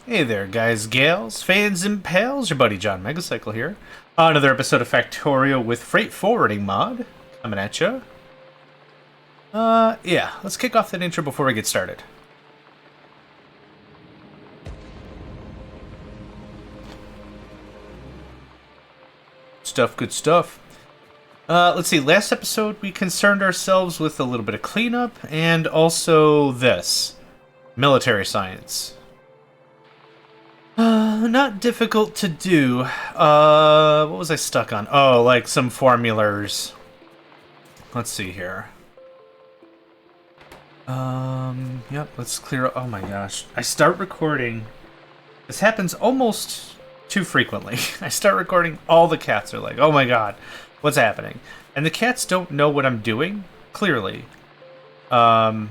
Hey there, guys, gals, fans, and pals. Your buddy JohnMegacycle here. Another episode of Factorio with Freight Forwarding mod coming at you. Yeah, let's kick off that intro before we get started. Good stuff. Let's see, last episode we concerned ourselves with a little bit of cleanup and also this military science. Not difficult to do. What was I stuck on? Oh, like some formulas. Let's see here. Yep, let's clear. Oh my gosh. I start recording. This happens almost too frequently. I start recording, all the cats are like, oh my god, what's happening? And the cats don't know what I'm doing, clearly. Because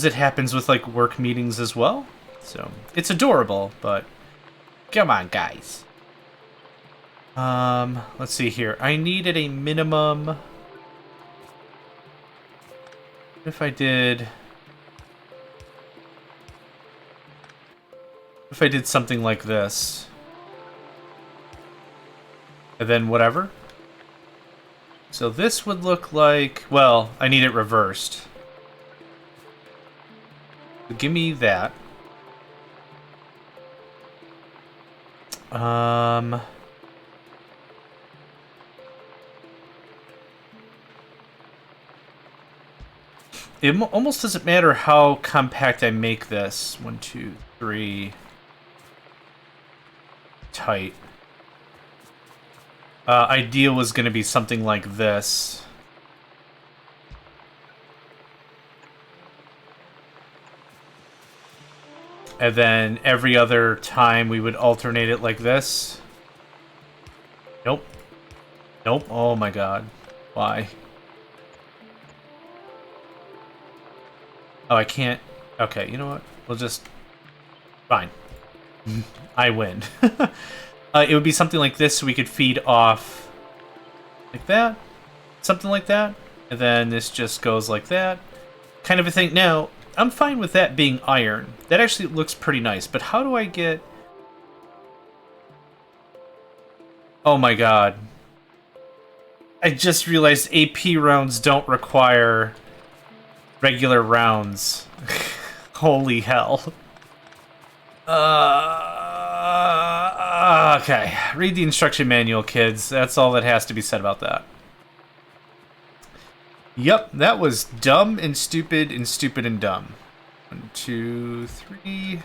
it happens with, like, work meetings as well. So, it's adorable, but come on, guys. Let's see here. I needed a minimum. If I did something like this, and then whatever. So this would look like, well, I need it reversed. So give me that. It almost doesn't matter how compact I make this. 1, 2, 3. Tight. Ideal was going to be something like this. And then every other time we would alternate it like this. Nope. Nope. Oh my god. Why? Oh, I can't. Okay, you know what? We'll just... Fine. I win. It would be something like this so we could feed off like that. Something like that. And then this just goes like that. Kind of a thing. Now, I'm fine with that being iron. That actually looks pretty nice. But how do I get... Oh my god. I just realized AP rounds don't require regular rounds. Holy hell. Okay. Read the instruction manual, kids. That's all that has to be said about that. Yep, that was dumb and stupid and stupid and dumb. 1, 2, 3.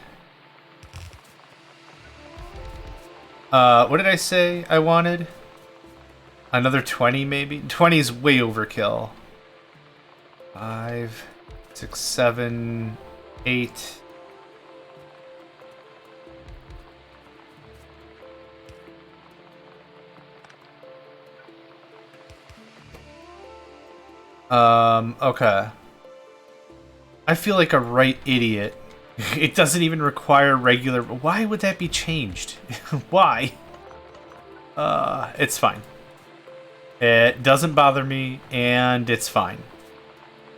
What did I say I wanted? Another 20, maybe? 20 is way overkill. 5, 6, 7, 8. Okay. I feel like a right idiot. It doesn't even require regular... Why would that be changed? Why? It's fine. It doesn't bother me, and it's fine.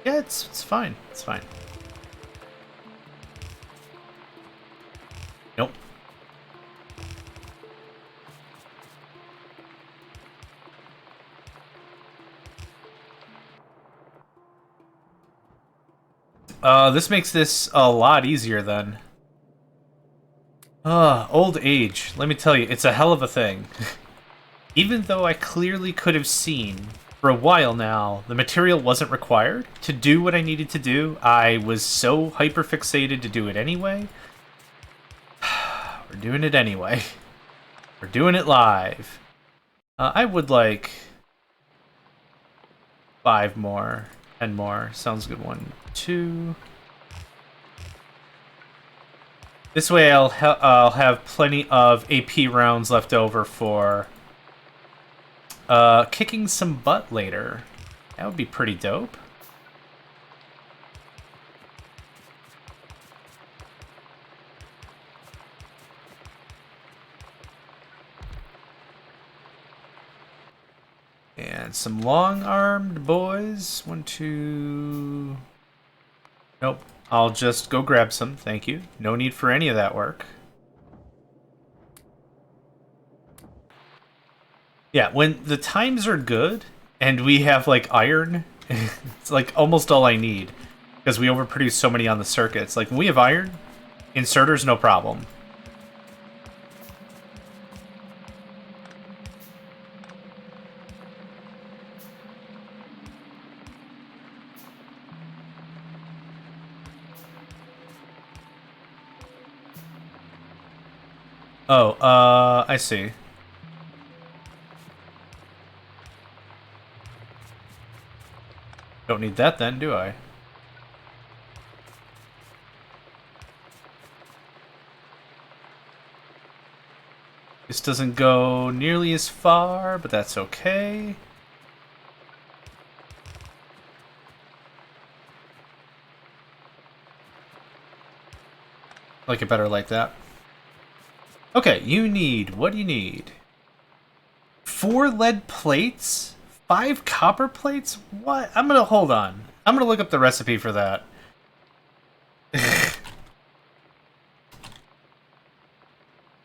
Yeah, it's fine. It's fine. Nope. This makes this a lot easier then. Old age. Let me tell you, it's a hell of a thing. Even though I clearly could have seen for a while now the material wasn't required to do what I needed to do, I was so hyper-fixated to do it anyway. We're doing it anyway. We're doing it live. I would like 5 more, 10 more. Sounds good. 1, 2. This way I'll have plenty of AP rounds left over for kicking some butt later. That would be pretty dope. And some long-armed boys. 1, 2... Nope. I'll just go grab some, thank you. No need for any of that work. Yeah, when the times are good and we have like iron, it's like almost all I need because we overproduce so many on the circuits. Like when we have iron, inserters no problem. Oh, I see. Don't need that then, do I? This doesn't go nearly as far, but that's okay. Like it better like that. Okay, what do you need? 4 lead plates? 5 copper plates? What? I'm gonna, hold on. I'm gonna look up the recipe for that.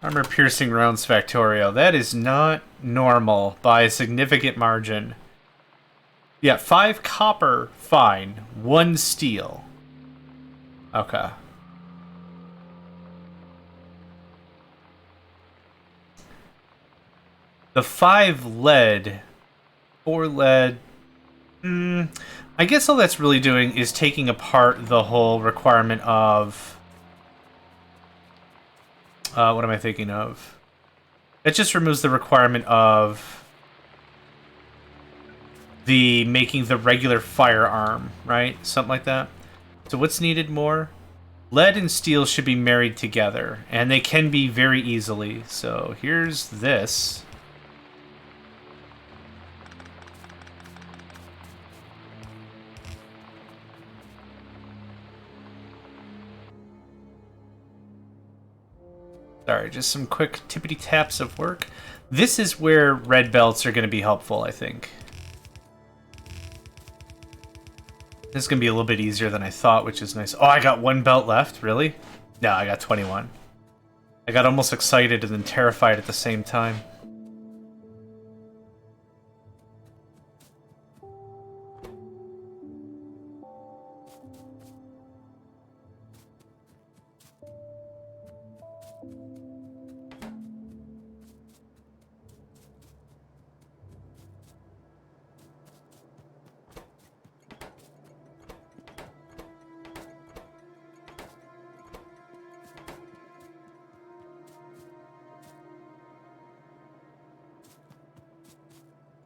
Armor-piercing rounds Factorio. That is not normal by a significant margin. Yeah, 5 copper, fine. 1 steel. Okay. The 5 lead, 4 lead. I guess all that's really doing is taking apart the whole requirement of. What am I thinking of? It just removes the requirement of the making the regular firearm, right? Something like that. So what's needed more? Lead and steel should be married together, and they can be very easily. So here's this. Sorry, just some quick tippity taps of work. This is where red belts are going to be helpful, I think. This is going to be a little bit easier than I thought, which is nice. Oh, I got 1 belt left? Really? No, I got 21. I got almost excited and then terrified at the same time.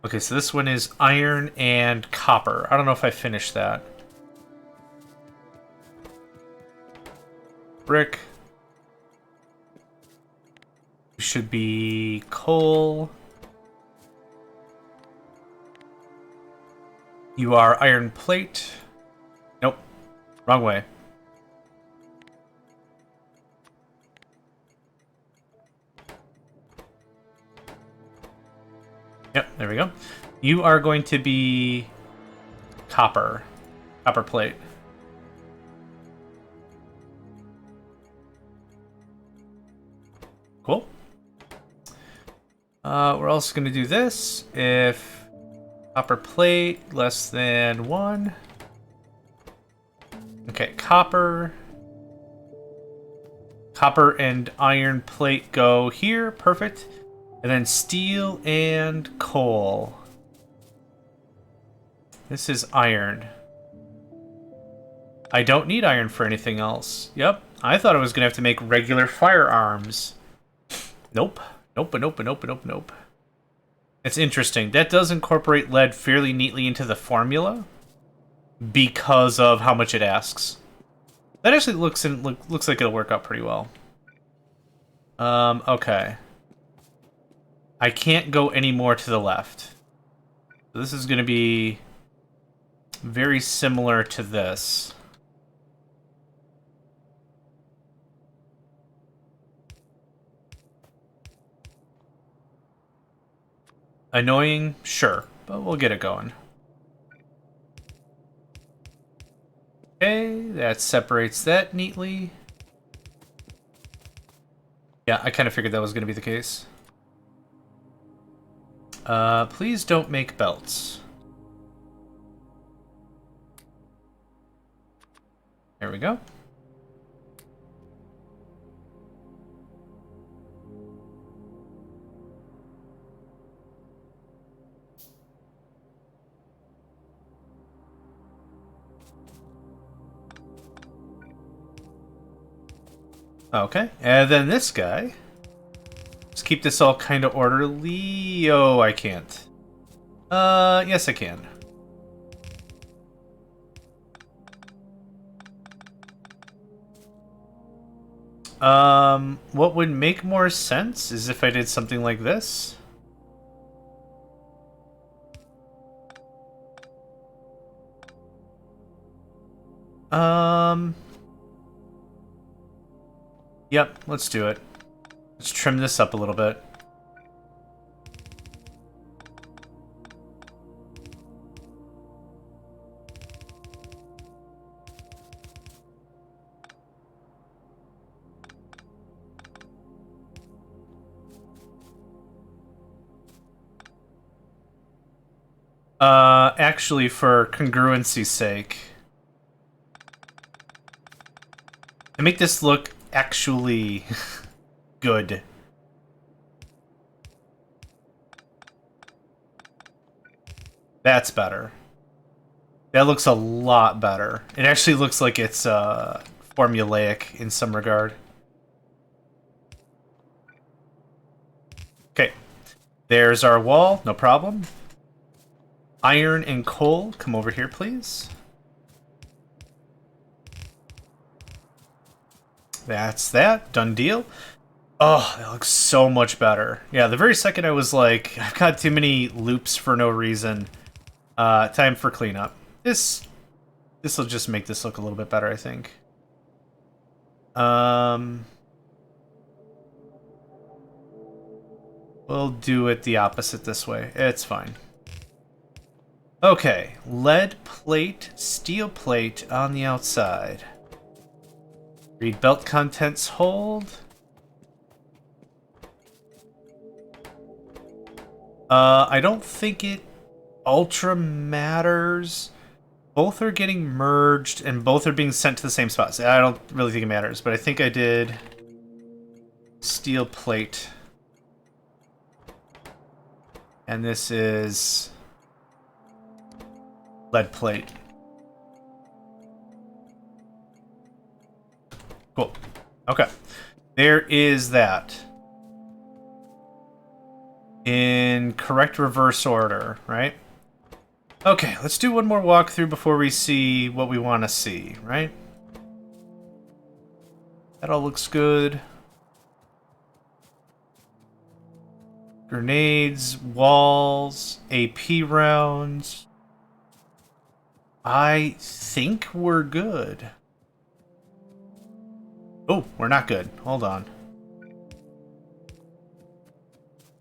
Okay, so this one is iron and copper. I don't know if I finished that. Brick. Should be coal. You are iron plate. Nope. Wrong way. Yep, there we go. You are going to be copper. Copper plate. Cool. We're also going to do this. If copper plate less than 1. Okay, copper. Copper and iron plate go here. Perfect. And then steel and coal. This is iron. I don't need iron for anything else. Yep. I thought I was going to have to make regular firearms. Nope. Nope. It's interesting. That does incorporate lead fairly neatly into the formula because of how much it asks. That actually looks like it'll work out pretty well. Okay. I can't go any more to the left. So this is going to be very similar to this. Annoying? Sure, but we'll get it going. Okay, that separates that neatly. Yeah, I kind of figured that was going to be the case. Please don't make belts. There we go. Okay, and then this guy. Let's keep this all kind of orderly. Oh, I can't. Yes I can. What would make more sense is if I did something like this. Yep, let's do it. Let's trim this up a little bit. Actually, for congruency's sake, to make this look actually good. That's better. That looks a lot better. It actually looks like it's formulaic in some regard. Okay. There's our wall, no problem. Iron and coal, come over here, please. That's that. Done deal. Oh, that looks so much better. Yeah, the very second I was like, I've got too many loops for no reason. Time for cleanup. This will just make this look a little bit better, I think. We'll do it the opposite this way. It's fine. Okay, lead plate, steel plate on the outside. Read belt contents, hold. I don't think it ultra matters. Both are getting merged and both are being sent to the same spots. I don't really think it matters, but I think I did steel plate. And this is lead plate. Cool. Okay. There is that. In correct reverse order, right? Okay, let's do one more walkthrough before we see what we want to see, right? That all looks good. Grenades, walls, AP rounds. I think we're good. Oh, we're not good. Hold on.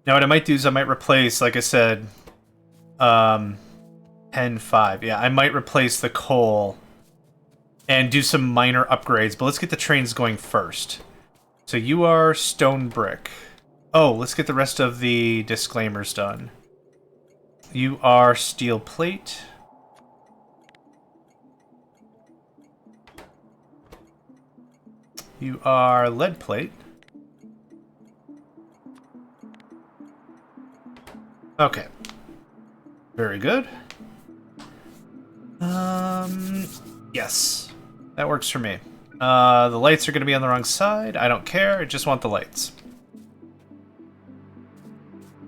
Now what I might do is I might replace, like I said, 10-5. Yeah, I might replace the coal and do some minor upgrades, but let's get the trains going first. So you are stone brick. Oh, let's get the rest of the disclaimers done. You are steel plate. You are lead plate. Okay. Very good. Yes. That works for me. The lights are going to be on the wrong side. I don't care. I just want the lights.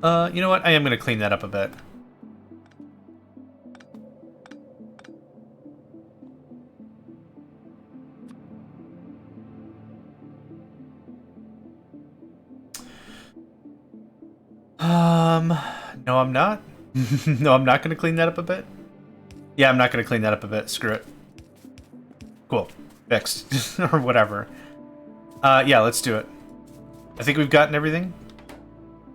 You know what? I am going to clean that up a bit. No, I'm not. No, I'm not going to clean that up a bit. Yeah, I'm not going to clean that up a bit. Screw it. Cool. Fixed. Or whatever. Yeah, let's do it. I think we've gotten everything.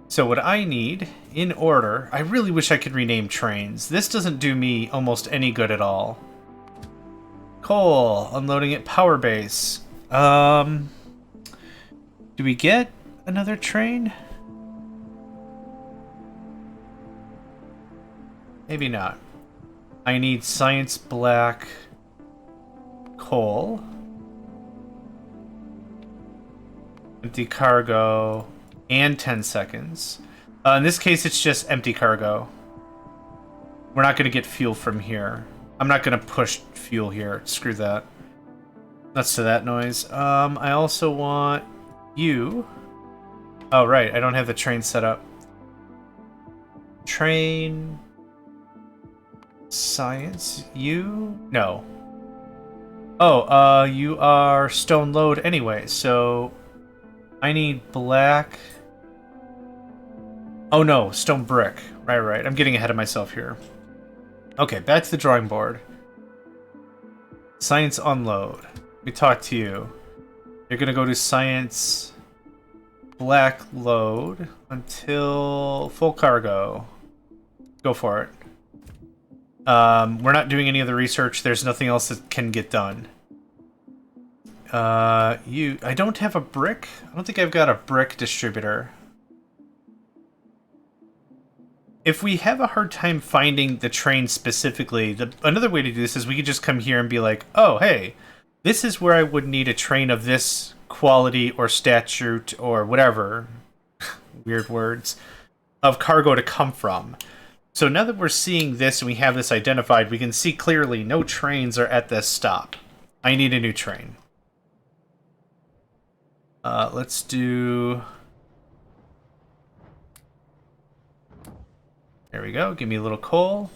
So what I need, in order... I really wish I could rename trains. This doesn't do me almost any good at all. Coal. Unloading at power base. Do we get another train? Maybe not. I need science black coal. Empty cargo. And 10 seconds. In this case, it's just empty cargo. We're not going to get fuel from here. I'm not going to push fuel here. Screw that. Nuts to that noise. I also want you. Oh, right. I don't have the train set up. Train. Science. You? No. Oh, you are stone load anyway, so I need black. Oh no, stone brick. Right. I'm getting ahead of myself here. Okay, back to the drawing board. Science unload. Let me talk to you. You're gonna go to science black load until full cargo. Go for it. We're not doing any other research. There's nothing else that can get done. I don't have a brick. I don't think I've got a brick distributor. If we have a hard time finding the train specifically, another way to do this is we could just come here and be like, oh, hey, this is where I would need a train of this quality or statute or whatever, weird words, of cargo to come from. So now that we're seeing this and we have this identified, we can see clearly no trains are at this stop. I need a new train. Let's do... There we go. Give me a little coal.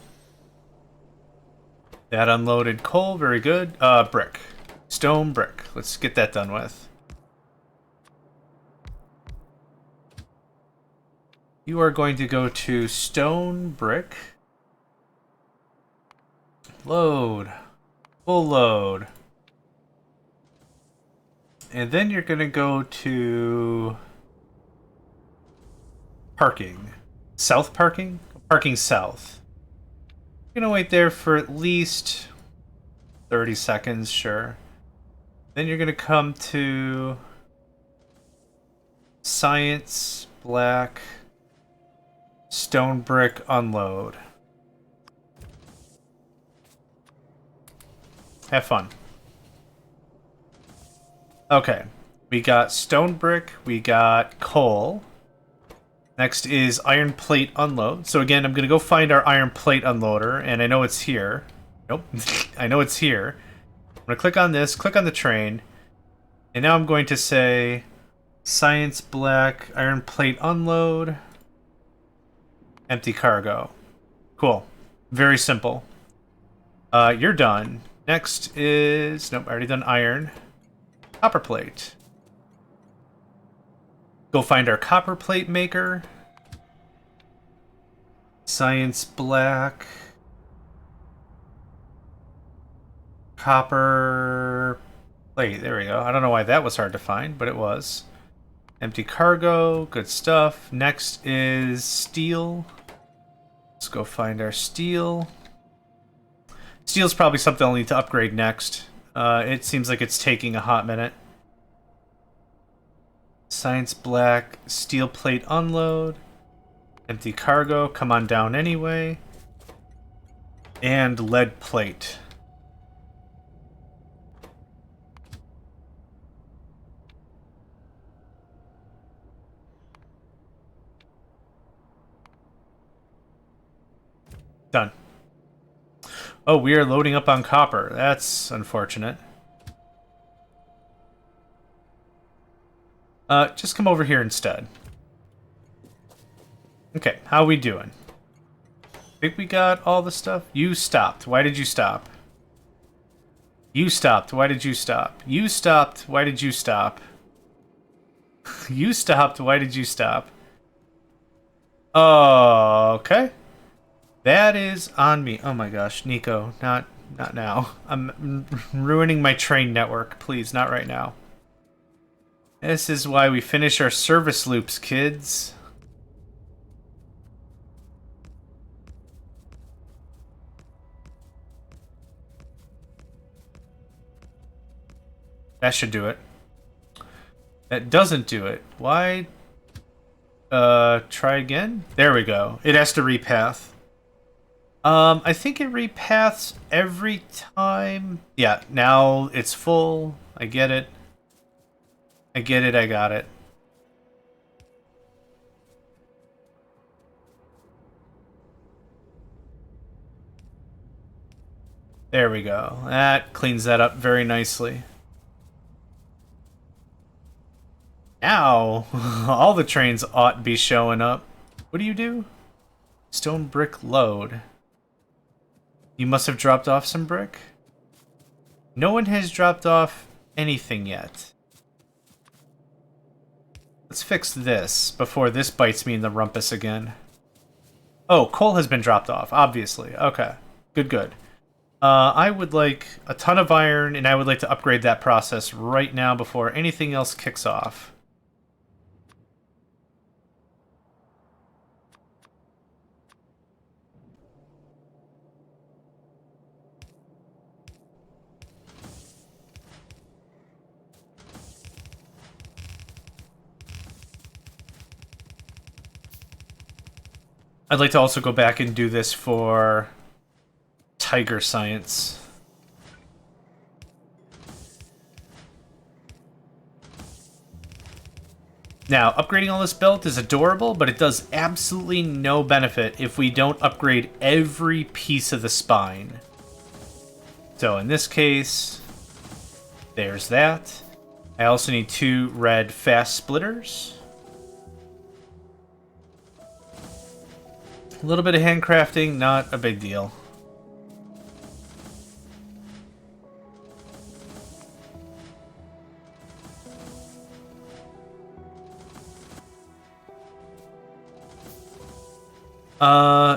That unloaded coal. Very good. Brick. Stone brick. Let's get that done with. You are going to go to stone brick. Load. Full load. And then you're going to go to parking. South parking? Parking south. You're going to wait there for at least 30 seconds, sure. Then you're going to come to science, black, stone brick, unload. Have fun. Okay. We got stone brick, we got coal. Next is iron plate unload. So again, I'm going to go find our iron plate unloader, and I know it's here. Nope. I know it's here. I'm going to click on this, click on the train, and now I'm going to say science black, iron plate unload, empty cargo. Cool. Very simple. You're done. Next is... Nope, I already done iron. Copper plate. Go find our copper plate maker. Science black. Copper plate. There we go. I don't know why that was hard to find, but it was. Empty cargo. Good stuff. Next is steel. Let's go find our steel. Steel's probably something I'll need to upgrade next. It seems like it's taking a hot minute. Science black, steel plate unload, empty cargo, come on down anyway, and lead plate. Done. Oh, we are loading up on copper. That's unfortunate. Just come over here instead. Okay, how we doing? Think we got all the stuff? You stopped. Why did you stop? You stopped. Why did you stop? You stopped. Why did you stop? You stopped. Why did you stop? Oh, okay. That is on me. Oh my gosh, Nico, not now. I'm ruining my train network. Please, not right now. This is why we finish our service loops, kids. That should do it. That doesn't do it. Why? Try again? There we go. It has to repath. I think it repaths every time. Yeah, now it's full. I get it. I get it, I got it. There we go. That cleans that up very nicely. Now, all the trains ought to be showing up. What do you do? Stone brick load. You must have dropped off some brick? No one has dropped off anything yet. Let's fix this before this bites me in the rumpus again. Oh, coal has been dropped off, obviously. Okay, good, good. I would like a ton of iron, and I would like to upgrade that process right now before anything else kicks off. I'd like to also go back and do this for Tiger Science. Now, upgrading all this belt is adorable, but it does absolutely no benefit if we don't upgrade every piece of the spine. So in this case, there's that. I also need 2 red fast splitters. A little bit of handcrafting, not a big deal.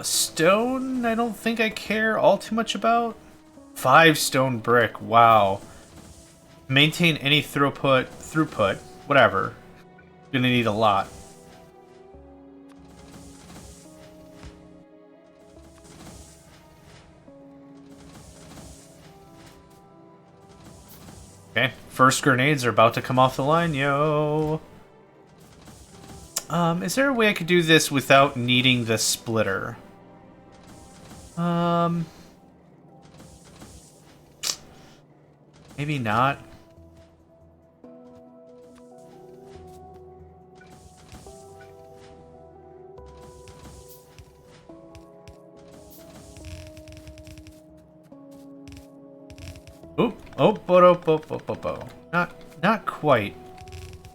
Stone, I don't think I care all too much about. 5 stone brick, wow. Maintain any throughput, whatever. Gonna need a lot. Okay, first grenades are about to come off the line, yo. Is there a way I could do this without needing the splitter? Maybe not. Oh. Not quite.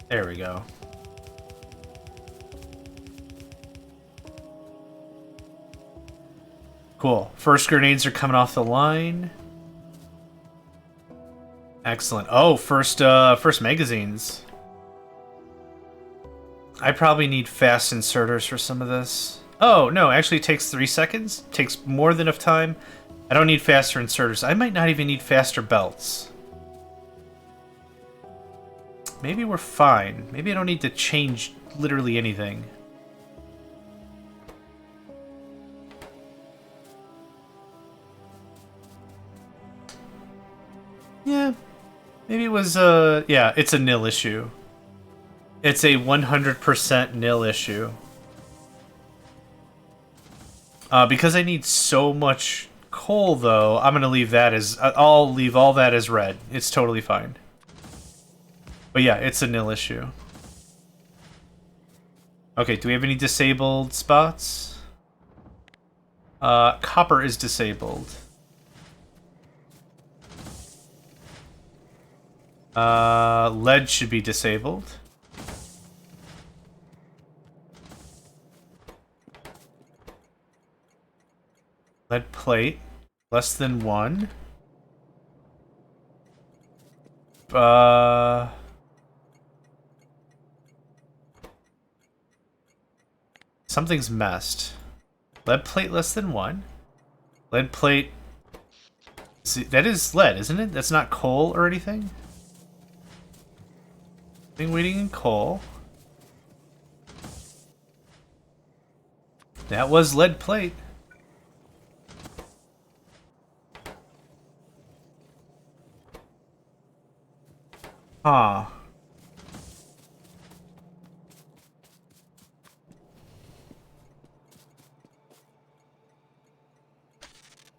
There we go. Cool. First grenades are coming off the line. Excellent. Oh, first magazines. I probably need fast inserters for some of this. Oh, no, actually it takes 3 seconds. Takes more than enough time. I don't need faster inserters. I might not even need faster belts. Maybe we're fine. Maybe I don't need to change literally anything. Yeah. Maybe it was, yeah, it's a nil issue. It's a 100% nil issue. Because I need so much coal, though, I'm gonna leave that as... I'll leave all that as red. It's totally fine. But yeah, it's a nil issue. Okay, do we have any disabled spots? Copper is disabled. Lead should be disabled. Lead plate, less than 1. Something's messed. Lead plate less than 1. Lead plate... See, that is lead, isn't it? That's not coal or anything? Been waiting in coal. That was lead plate. Huh.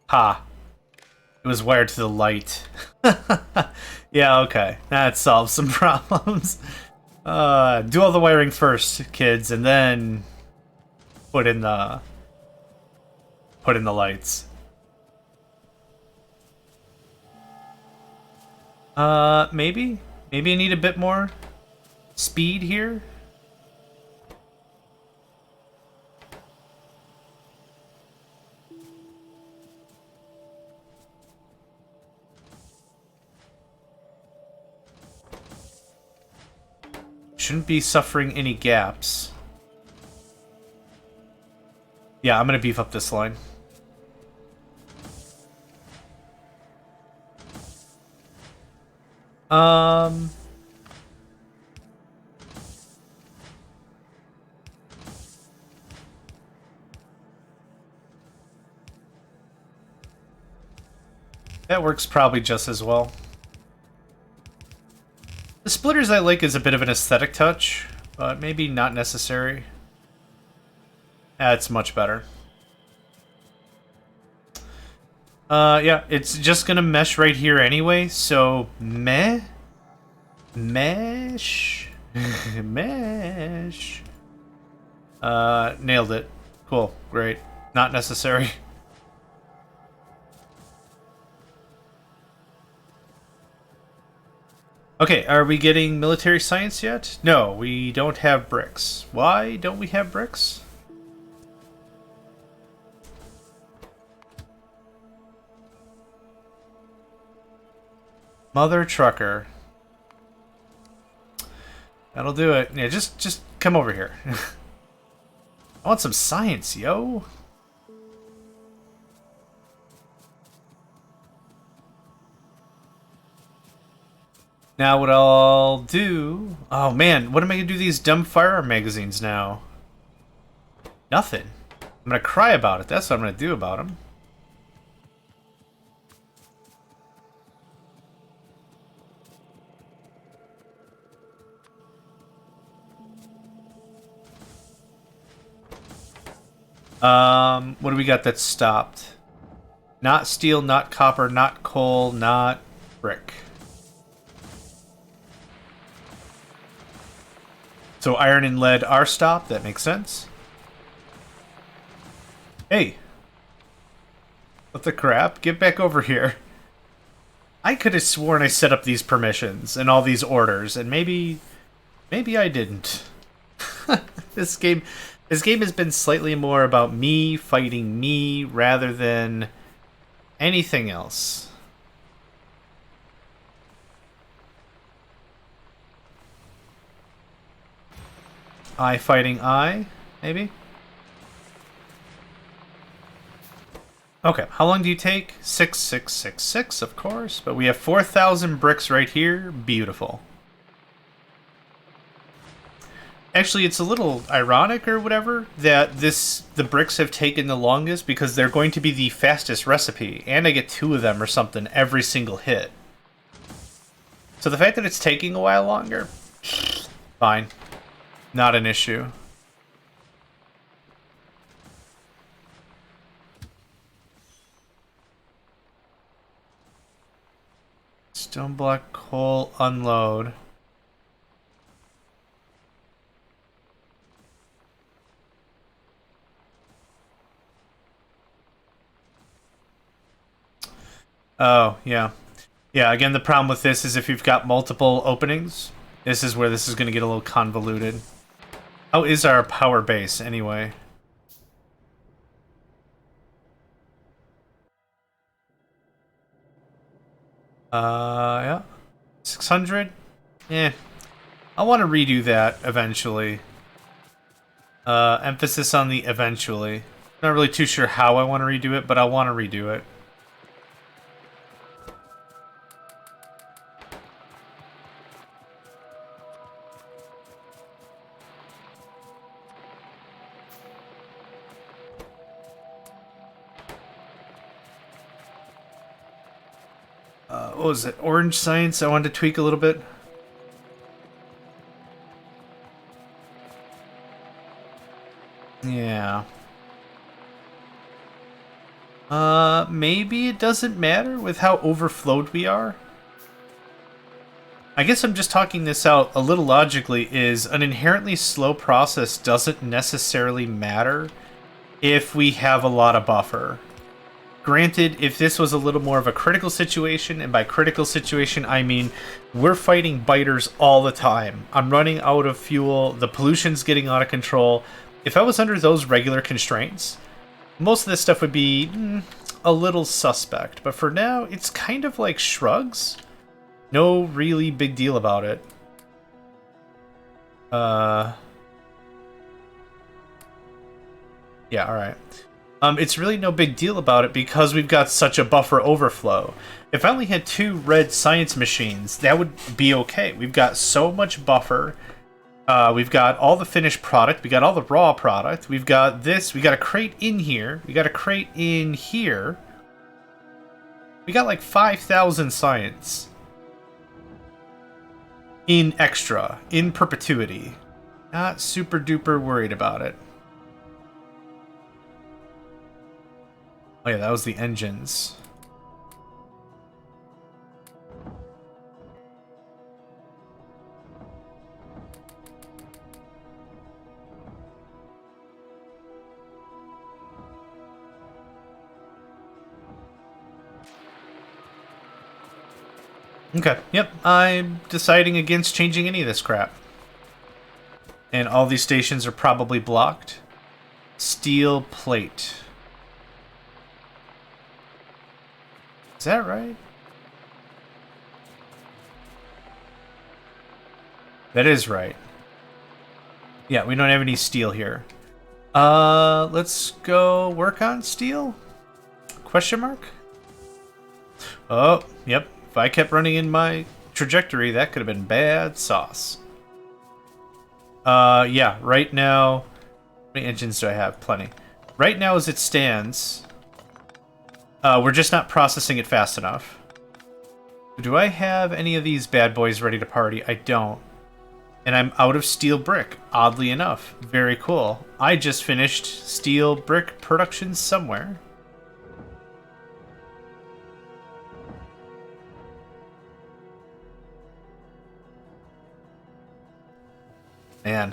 Ha. It was wired to the light. Yeah, okay. That solves some problems. Do all the wiring first, kids, and then put in the lights. Maybe? Maybe I need a bit more speed here? Shouldn't be suffering any gaps. Yeah, I'm gonna beef up this line. That works probably just as well. The splitters I like as a bit of an aesthetic touch, but maybe not necessary. That's much better. Yeah, it's just gonna mesh right here anyway, so mesh. Mesh. Nailed it. Cool, great. Not necessary. Okay, are we getting military science yet? No, we don't have bricks. Why don't we have bricks? Mother trucker. That'll do it. Yeah, just come over here. I want some science, yo. Now what I'll do... Oh man, what am I gonna do these dumb firearm magazines now? Nothing. I'm gonna cry about it. That's what I'm gonna do about them. What do we got that's stopped? Not steel, not copper, not coal, not brick. So iron and lead are stopped. That makes sense. Hey. What the crap? Get back over here. I could have sworn I set up these permissions and all these orders, and maybe I didn't. This game has been slightly more about me fighting me rather than anything else. I fighting I, maybe? Okay, how long do you take? 6,666, of course, but we have 4,000 bricks right here. Beautiful. Actually, it's a little ironic or whatever that the bricks have taken the longest because they're going to be the fastest recipe, and I get 2 of them or something every single hit. So the fact that it's taking a while longer, fine. Not an issue. Stone block coal unload. Oh, yeah. Yeah, again, the problem with this is if you've got multiple openings, this is where this is going to get a little convoluted. How is our power base, anyway? Yeah. 600? Eh. I want to redo that eventually. Emphasis on the eventually. Not really too sure how I want to redo it, but I want to redo it. What was it? Orange science I wanted to tweak a little bit. Yeah. Maybe it doesn't matter with how overflowed we are. I guess I'm just talking this out a little logically, is an inherently slow process doesn't necessarily matter if we have a lot of buffer. Granted, if this was a little more of a critical situation, and by critical situation I mean we're fighting biters all the time. I'm running out of fuel, the pollution's getting out of control. If I was under those regular constraints, most of this stuff would be a little suspect. But for now, it's kind of like shrugs. No really big deal about it. Yeah, alright. It's really no big deal about it because we've got such a buffer overflow. If I only had 2 red science machines, that would be okay. We've got so much buffer. We've got all the finished product. We got all the raw product. We've got this. We got a crate in here. We got a crate in here. We got like 5,000 science. In extra. In perpetuity. Not super duper worried about it. Oh yeah, that was the engines. Okay, yep, I'm deciding against changing any of this crap. And all these stations are probably blocked. Steel plate. Is that right? That is right. Yeah, we don't have any steel here. Let's go work on steel? Question mark? Oh, yep. If I kept running in my trajectory, that could have been bad sauce. Yeah, right now... How many engines do I have? Plenty. Right now, as it stands, we're just not processing it fast enough. Do I have any of these bad boys ready to party? I don't. And I'm out of steel brick, oddly enough. Very cool. I just finished steel brick production somewhere. Man,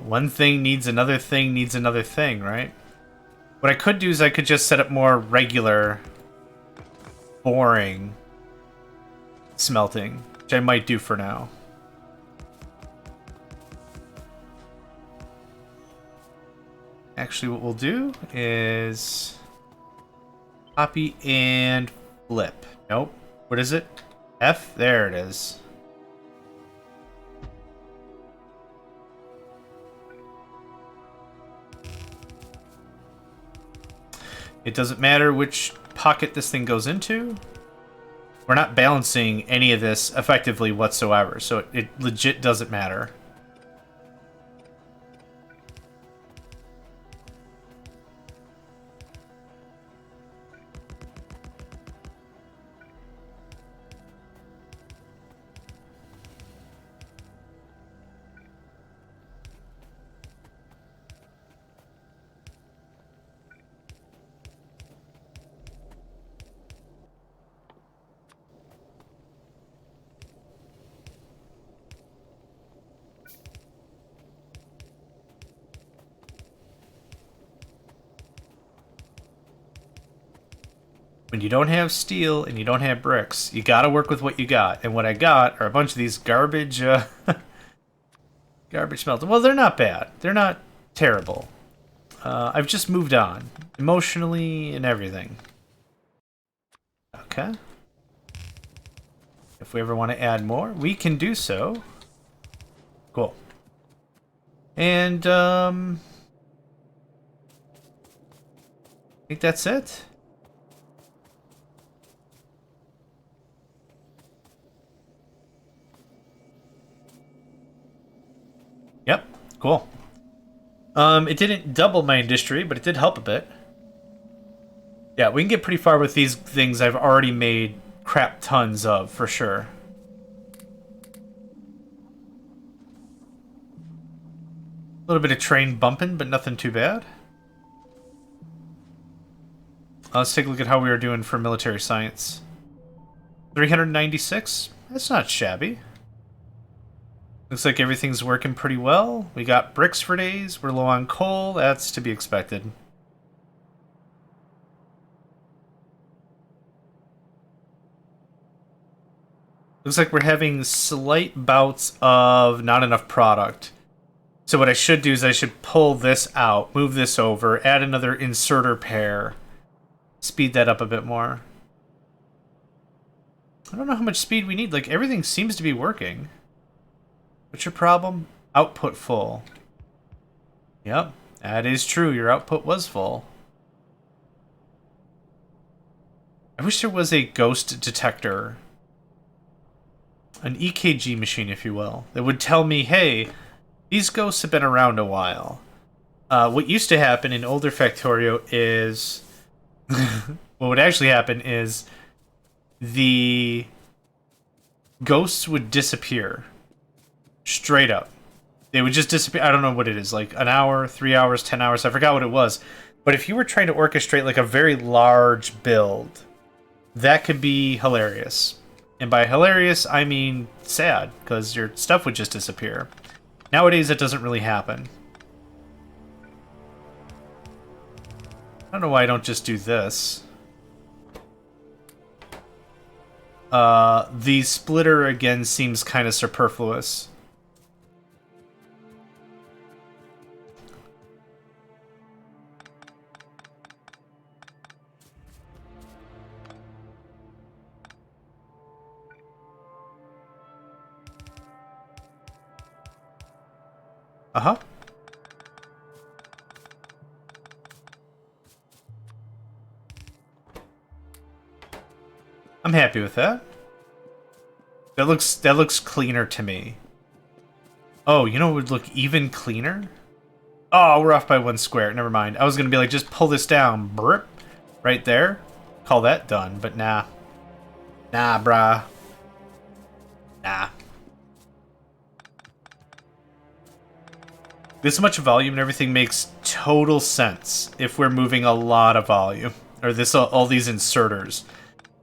one thing needs another thing, right? What I could do is I could just set up more regular, boring smelting, which I might do for now. Actually, what we'll do is copy and flip. Nope. What is it? F? There it is. It doesn't matter which pocket this thing goes into. We're not balancing any of this effectively whatsoever, so it legit doesn't matter. When you don't have steel and you don't have bricks, you gotta work with what you got. And what I got are a bunch of these garbage, garbage smelters. Well, they're not bad. They're not terrible. I've just moved on. Emotionally and everything. Okay. If we ever want to add more, we can do so. Cool. And, I think that's it. Yep, cool. It didn't double my industry, but it did help a bit. Yeah, we can get pretty far with these things I've already made crap tons of, for sure. A little bit of train bumping, but nothing too bad. Let's take a look at how we are doing for military science. 396? That's not shabby. Looks like everything's working pretty well. We got bricks for days. We're low on coal. That's to be expected. Looks like we're having slight bouts of not enough product. So what I should do is I should pull this out, move this over, add another inserter pair. Speed that up a bit more. I don't know how much speed we need. Like, everything seems to be working. What's your problem? Output full. Yep, that is true. Your output was full. I wish there was a ghost detector. An EKG machine, if you will, that would tell me, hey, these ghosts have been around a while. What used to happen in older Factorio is... what would actually happen is the ghosts would disappear. Straight up. They would just disappear. I don't know what it is, like an hour, 3 hours, 10 hours. I forgot what it was. But if you were trying to orchestrate like a very large build, that could be hilarious. And by hilarious, I mean sad, because your stuff would just disappear. Nowadays, it doesn't really happen. I don't know why I don't just do this. The splitter, again, seems kind of superfluous. Uh-huh. I'm happy with that. That looks cleaner to me. Oh, you know what would look even cleaner? Oh, we're off by 1 square. Never mind. I was gonna be like, just pull this down. Burp. Right there. Call that done, but nah. Nah, brah. Nah. This much volume and everything makes total sense if we're moving a lot of volume. Or all these inserters.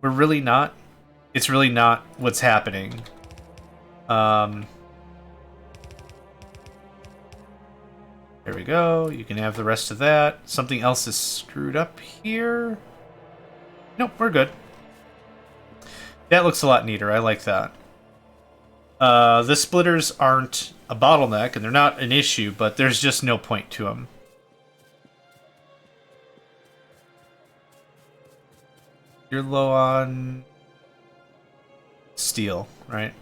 We're really not. It's really not what's happening. There we go. You can have the rest of that. Something else is screwed up here. Nope, we're good. That looks a lot neater. I like that. The splitters aren't a bottleneck, and they're not an issue, but there's just no point to them. You're low on steel, right?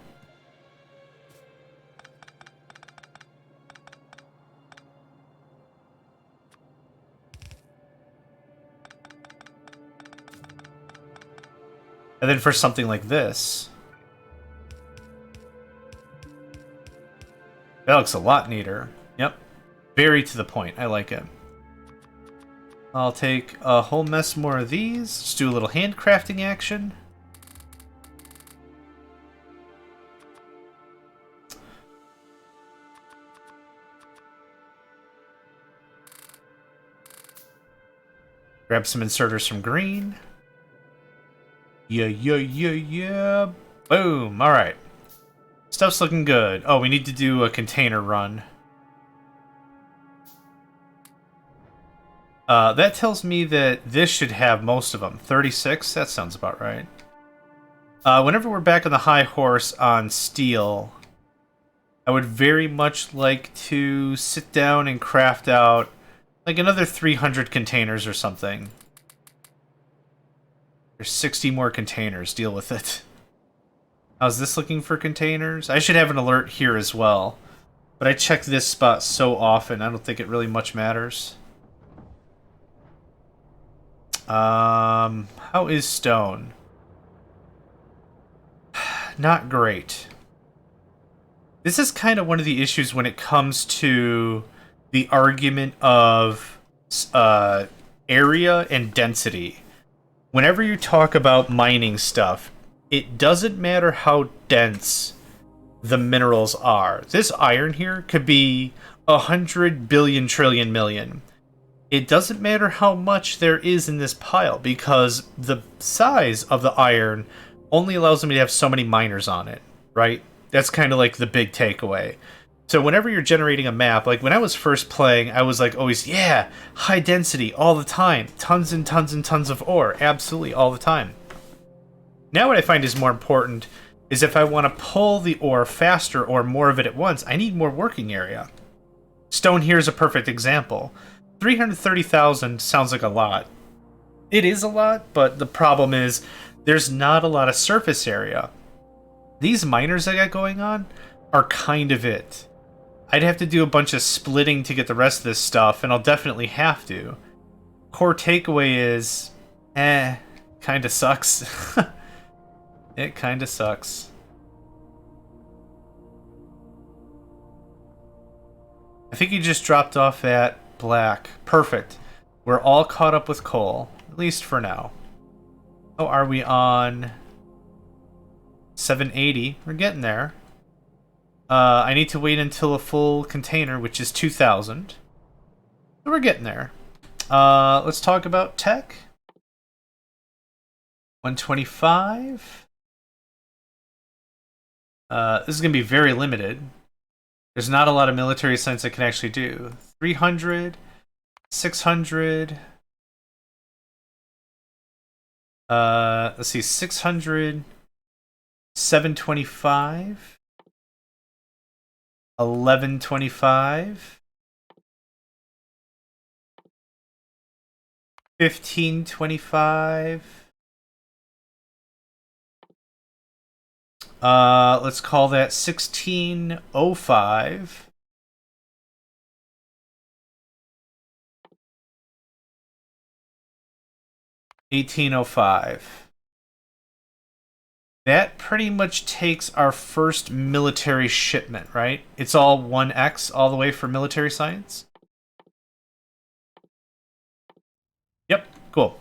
And then for something like this, that looks a lot neater. Yep. Very to the point. I like it. I'll take a whole mess more of these. Let's do a little handcrafting action. Grab some inserters from green. Yeah. Boom. All right. Stuff's looking good. Oh, we need to do a container run. That tells me that this should have most of them. 36? That sounds about right. Whenever we're back on the high horse on steel, I would very much like to sit down and craft out like another 300 containers or something. There's 60 more containers. Deal with it. How's this looking for containers? I should have an alert here as well. But I check this spot so often, I don't think it really much matters. How is stone? Not great. This is kind of one of the issues when it comes to the argument of area and density. Whenever you talk about mining stuff, it doesn't matter how dense the minerals are. This iron here could be 100 billion trillion million. It doesn't matter how much there is in this pile, because the size of the iron only allows me to have so many miners on it, right? That's kind of like the big takeaway. So whenever you're generating a map, like when I was first playing, I was like always, yeah, high density all the time. Tons and tons and tons of ore, absolutely all the time. Now what I find is more important is if I want to pull the ore faster or more of it at once, I need more working area. Stone here is a perfect example. 330,000 sounds like a lot. It is a lot, but the problem is there's not a lot of surface area. These miners I got going on are kind of it. I'd have to do a bunch of splitting to get the rest of this stuff, and I'll definitely have to. Core takeaway is, kinda sucks. It kinda sucks. I think you just dropped off at black. Perfect. We're all caught up with coal, at least for now. Oh, are we on 780? We're getting there. I need to wait until a full container, which is 2,000. So we're getting there. Let's talk about tech. 125. This is going to be very limited. There's not a lot of military science I can actually do. 300, 600. Let's see, 600, 725, 1125, 1525. Let's call that 1605. 1805. That pretty much takes our first military shipment, right? It's all 1x all the way for military science? Yep, cool.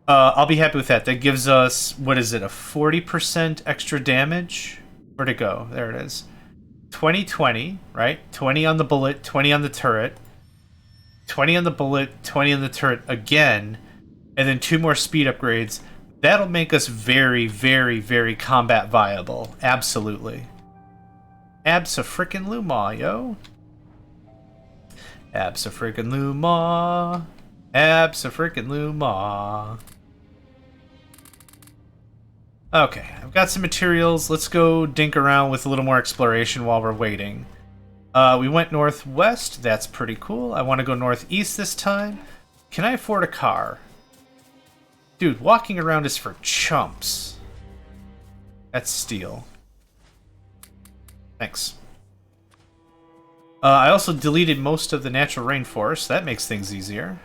I'll be happy with that. That gives us, what is it, a 40% extra damage? Where'd it go? There it is. 20-20, right? 20 on the bullet, 20 on the turret. 20 on the bullet, 20 on the turret again. And then 2 more speed upgrades. That'll make us very, very, very combat viable. Absolutely. Absa-frickin-luma, yo. Absa-frickin-luma. Absa-frickin-luma. Okay, I've got some materials. Let's go dink around with a little more exploration while we're waiting. We went northwest. That's pretty cool. I want to go northeast this time. Can I afford a car? Dude, walking around is for chumps. That's steel. Thanks. I also deleted most of the natural rainforest. That makes things easier.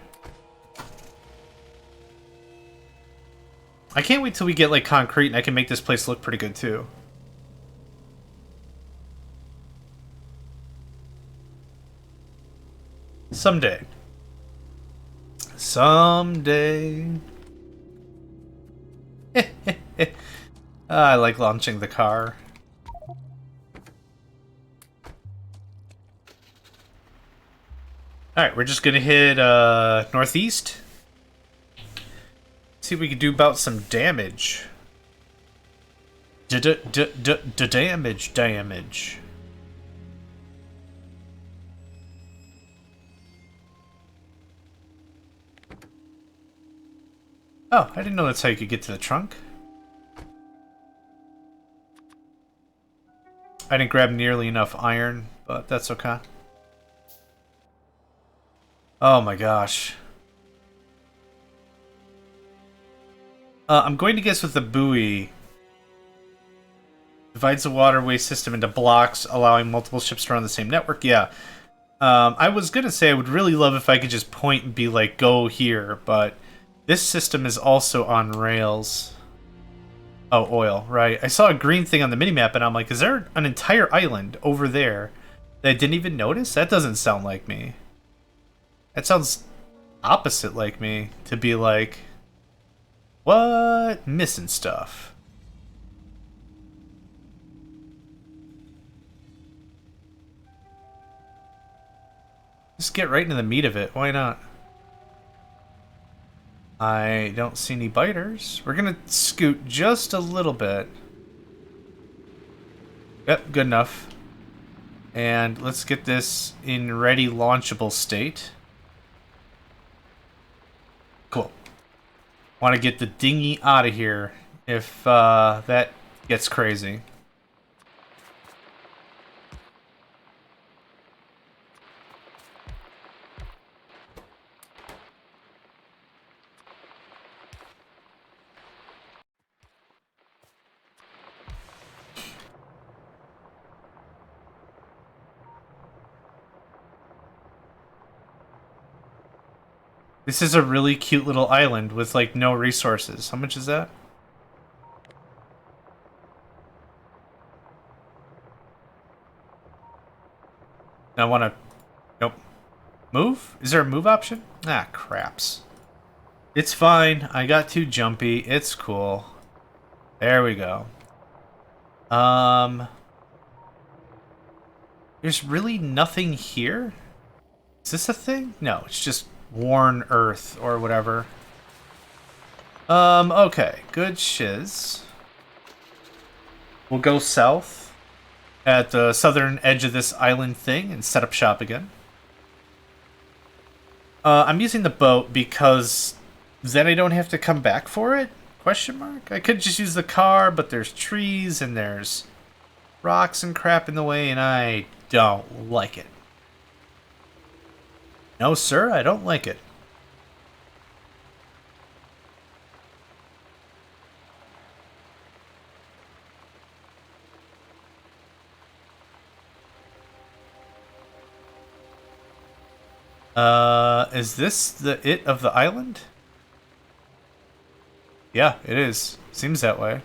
I can't wait till we get, like, concrete and I can make this place look pretty good, too. Someday. Someday. I like launching the car. Alright, we're just gonna hit northeast. See if we can do about some damage. Damage. Oh, I didn't know that's how you could get to the trunk. I didn't grab nearly enough iron, but that's okay. Oh my gosh. I'm going to guess with the buoy. Divides the waterway system into blocks, allowing multiple ships to run the same network. Yeah. I was going to say I would really love if I could just point and be like, go here, but this system is also on rails. Oh, oil, right. I saw a green thing on the minimap, and I'm like, is there an entire island over there that I didn't even notice? That doesn't sound like me. That sounds opposite like me, to be like, what? Missing stuff. Just get right into the meat of it. Why not? I don't see any biters. We're gonna scoot just a little bit. Yep, good enough. And let's get this in ready launchable state. Cool. Want to get the dinghy out of here if that gets crazy. This is a really cute little island with, like, no resources. How much is that? I want to... Nope. Move? Is there a move option? Ah, craps. It's fine. I got too jumpy. It's cool. There we go. There's really nothing here? Is this a thing? No, it's just worn earth or whatever. Okay. Good shiz. We'll go south at the southern edge of this island thing and set up shop again. I'm using the boat because then I don't have to come back for it? Question mark? I could just use the car, but there's trees and there's rocks and crap in the way, and I don't like it. No, sir, I don't like it. Is this the it of the island? Yeah, it is. Seems that way.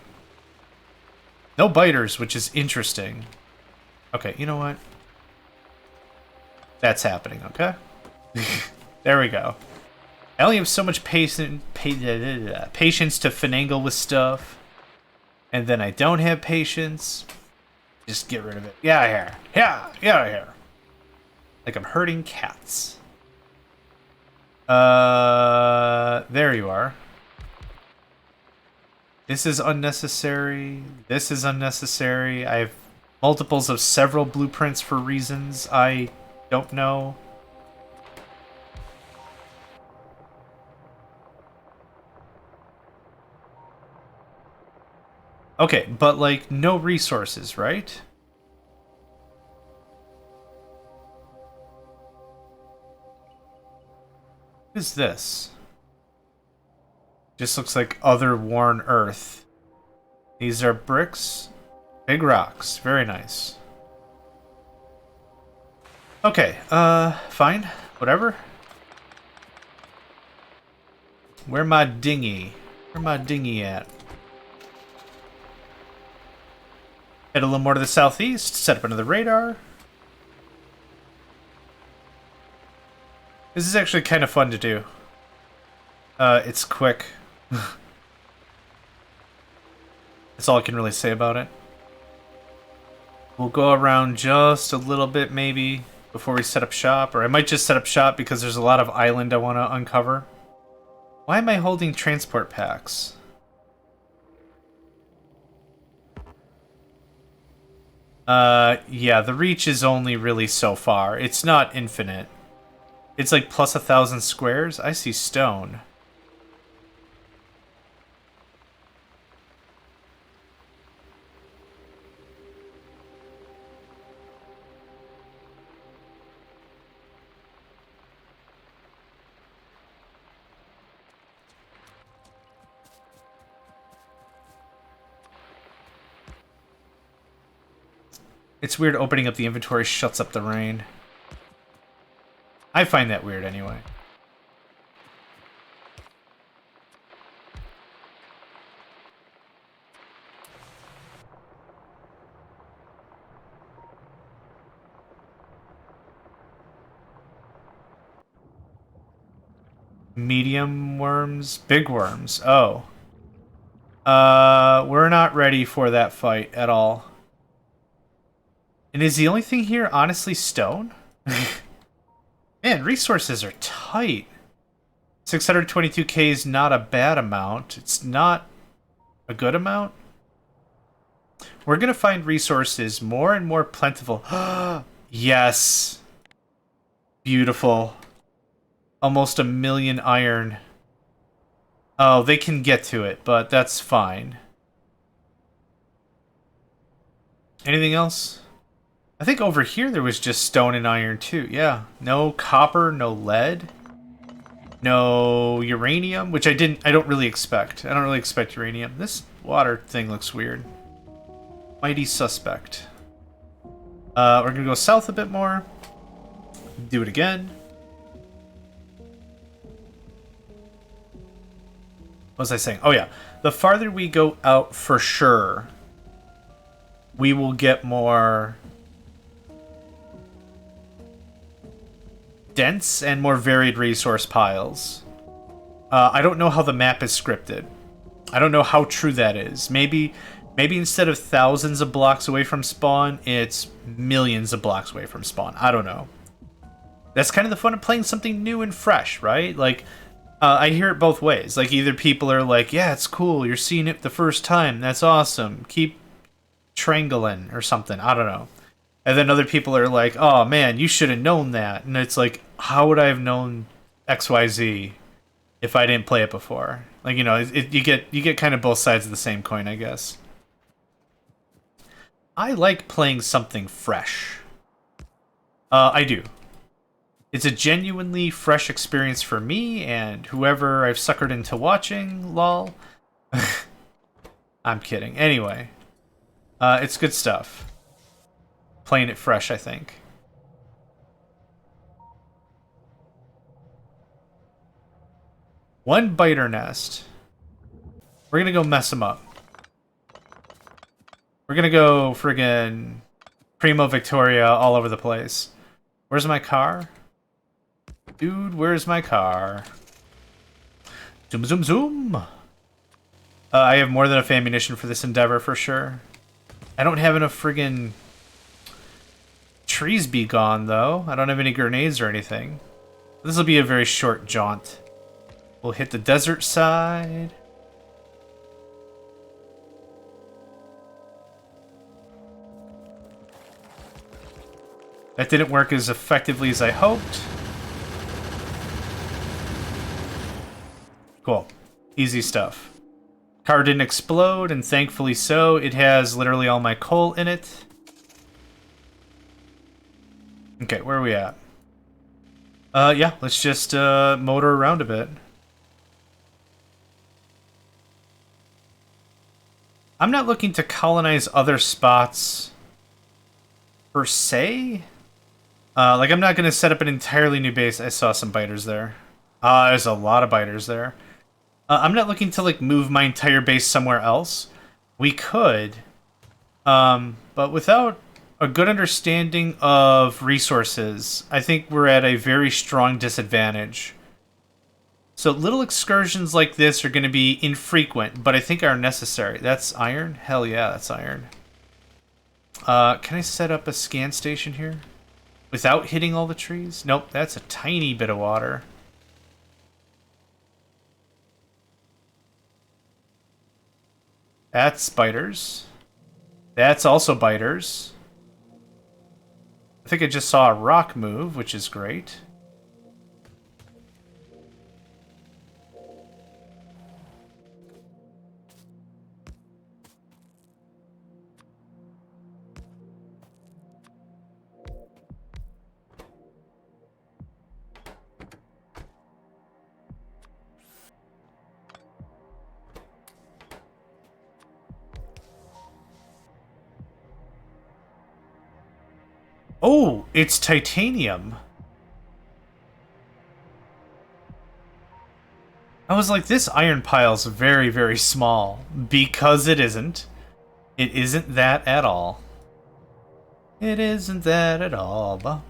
No biters, which is interesting. Okay, you know what? That's happening, okay? There we go. I only have so much patience to finagle with stuff. And then I don't have patience. Just get rid of it. Get out of here. Yeah, get out of here. Like I'm herding cats. There you are. This is unnecessary. This is unnecessary. I have multiples of several blueprints for reasons I don't know. Okay, but like no resources, right? What is this? Just looks like other worn earth. These are bricks. Big rocks. Very nice. Okay, fine. Whatever. Where my dinghy? Where my dinghy at? Head a little more to the southeast. Set up another radar. This is actually kind of fun to do. It's quick. That's all I can really say about it. We'll go around just a little bit, maybe, before we set up shop. Or I might just set up shop because there's a lot of island I want to uncover. Why am I holding transport packs? Yeah, the reach is only really so far. It's not infinite. It's like plus 1,000 squares. I see stone. It's weird opening up the inventory shuts up the rain. I find that weird anyway. Medium worms? Big worms. Oh. We're not ready for that fight at all. And is the only thing here honestly stone? Man, Man, resources are tight. 622k is not a bad amount. It's not a good amount. We're going to find resources more and more plentiful. Yes. Beautiful. Almost 1 million iron. Oh, they can get to it, but that's fine. Anything else? I think over here there was just stone and iron too. Yeah. No copper, no lead. No uranium, which I don't really expect. I don't really expect uranium. This water thing looks weird. Mighty suspect. We're gonna go south a bit more. Do it again. What was I saying? Oh yeah. The farther we go out, for sure, we will get more dense and more varied resource piles. I don't know how the map is scripted. I don't know how true that is. Maybe instead of thousands of blocks away from spawn, it's millions of blocks away from spawn. I don't know. That's kind of the fun of playing something new and fresh, right? Like, I hear it both ways. Like, either people are like, yeah, it's cool, you're seeing it the first time, that's awesome, keep triangling or something, I don't know. And then other people are like, oh man, you should have known that. And it's like, how would I have known XYZ if I didn't play it before? Like, you know, you get kind of both sides of the same coin, I guess. I like playing something fresh. I do. It's a genuinely fresh experience for me and whoever I've suckered into watching, lol. I'm kidding. Anyway, it's good stuff. Playing it fresh, I think. One biter nest. We're gonna go mess them up. We're gonna go friggin' Primo Victoria all over the place. Where's my car? Dude, where's my car? Zoom, zoom, zoom! I have more than enough ammunition for this endeavor, for sure. I don't have enough friggin' trees be gone, though. I don't have any grenades or anything. This will be a very short jaunt. We'll hit the desert side. That didn't work as effectively as I hoped. Cool. Easy stuff. Car didn't explode, and thankfully so. It has literally all my coal in it. Okay, where are we at? Yeah, let's just motor around a bit. I'm not looking to colonize other spots per se. Like, I'm not going to set up an entirely new base. I saw some biters there. There's a lot of biters there. I'm not looking to, like, move my entire base somewhere else. We could. But without a good understanding of resources, I think we're at a very strong disadvantage. So little excursions like this are going to be infrequent, but I think are necessary. That's iron? Hell yeah, that's iron. Can I set up a scan station here? Without hitting all the trees? Nope, that's a tiny bit of water. That's biters. That's also biters. I think I just saw a rock move, which is great. Oh, it's titanium. I was like, this iron pile's very, very small. Because it isn't. It isn't that at all. It isn't that at all.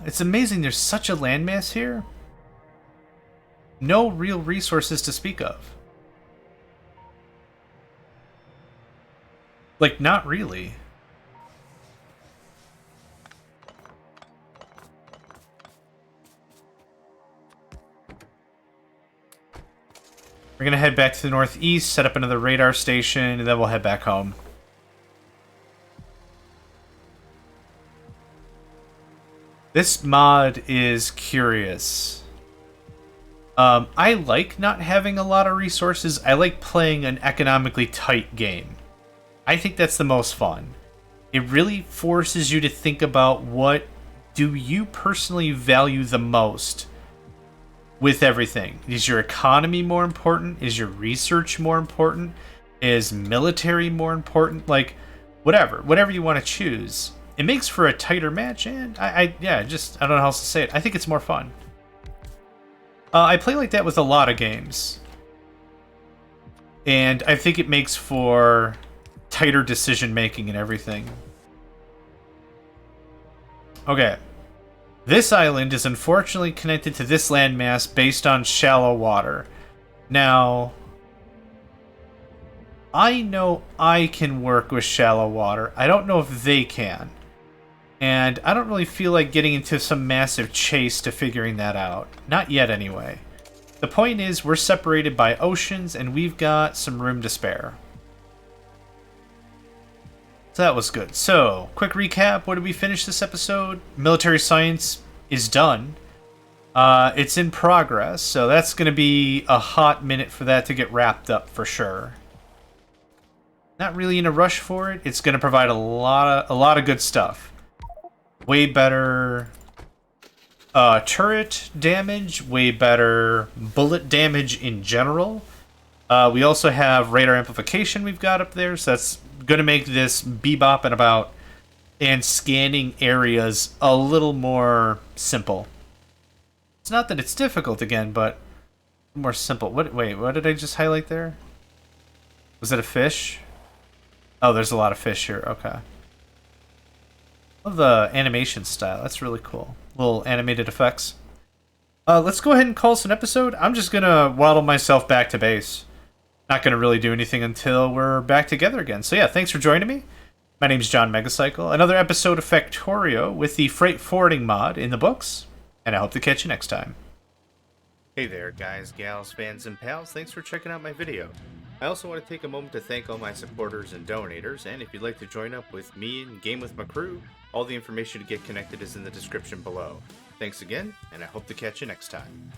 It's amazing there's such a landmass here. No real resources to speak of. Like, not really. We're going to head back to the northeast, set up another radar station, and then we'll head back home. This mod is curious. I like not having a lot of resources. I like playing an economically tight game. I think that's the most fun. It really forces you to think about what do you personally value the most with everything. Is your economy more important? Is your research more important? Is military more important? Like, whatever you want to choose. It makes for a tighter match, and I don't know how else to say it. I think it's more fun. I play like that with a lot of games, and I think it makes for tighter decision making and everything. Okay. This island is unfortunately connected to this landmass based on shallow water. Now, I know I can work with shallow water. I don't know if they can. And I don't really feel like getting into some massive chase to figuring that out. Not yet, anyway. The point is, we're separated by oceans, and we've got some room to spare. So that was good. So, quick recap. What did we finish this episode? Military science is done. It's in progress, so that's going to be a hot minute for that to get wrapped up for sure. Not really in a rush for it. It's going to provide a lot of good stuff. Way better turret damage, way better bullet damage in general. We also have radar amplification we've got up there, so that's going to make this bebopping about and scanning areas a little more simple. It's not that it's difficult again, but more simple. Wait, what did I just highlight there? Was it a fish? Oh, there's a lot of fish here. Okay. Love the animation style. That's really cool. Little animated effects. Let's go ahead and call this an episode. I'm just going to waddle myself back to base. Not going to really do anything until we're back together again. So yeah, thanks for joining me. My name's JohnMegacycle. Another episode of Factorio with the freight forwarding mod in the books. And I hope to catch you next time. Hey there, guys, gals, fans, and pals. Thanks for checking out my video. I also want to take a moment to thank all my supporters and donators, and if you'd like to join up with me and game with my crew, all the information to get connected is in the description below. Thanks again, and I hope to catch you next time.